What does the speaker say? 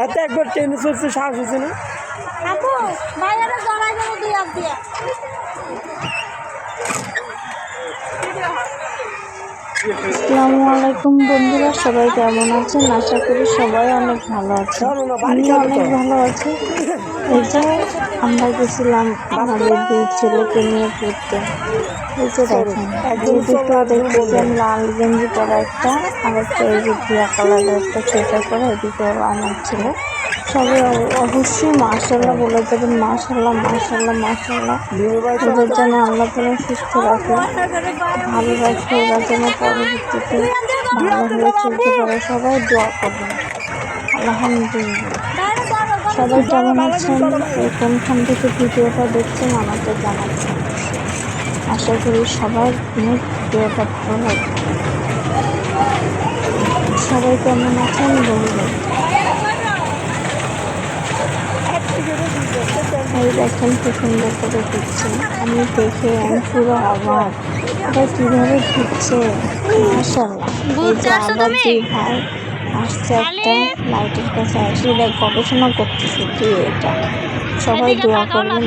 এত একবার ট্রেনে চলছে সাহস হচ্ছে না। আসসালামু আলাইকুম বন্ধুরা, সবাই কেমন আছেন? আশা করি সবাই অনেক ভালো আছে। আমি অনেক ভালো আছি। এই যে আমরা গেছিলাম আমাদের দুই ছেলেকে নিয়ে ঘুরতে। এই যে দেখেন এই দুটো দেখতেছেন, লাল গেঞ্জি পরা একটা, আর একটা এই যে ঘিয়া কালারের একটা সোয়েটার পরা, এই দুটো আমার ছেলে। সবাই অবশ্যই মাশাআল্লাহ বলে দেবেন, মাশাআল্লাহ মাশাআল্লাহ মাশাআল্লাহ। ওদের যেন আল্লাহ তাআলা সুস্থ রাখে, ভালো রাখে, ওরা যেন পরবর্তীতে ভালো হয়ে চলতে পারে। সবাই দোয়া করবেন। আলহামদুলিল্লাহ। সবাই কেমন আছেন, কোনখান থেকে ভিডিওটা দেখছেন আমাকে জানাচ্ছেন। আশা করি সবার ভিডিওটা ভালো লাগবে। সবাই কেমন আছেন বলবেন। এই দেখেন কি সুন্দর করে ঘুরছে, আমি দেখে আমি পুরো অবাক, এটা কিভাবে ঘুরছে। মাশাআল্লাহ। এই যে আবার দুই ভাই আসছে একটা লাইটের কাছে, আসে এটা গবেষণা করতেছে কি এটা। সবাই দোয়া করবেন।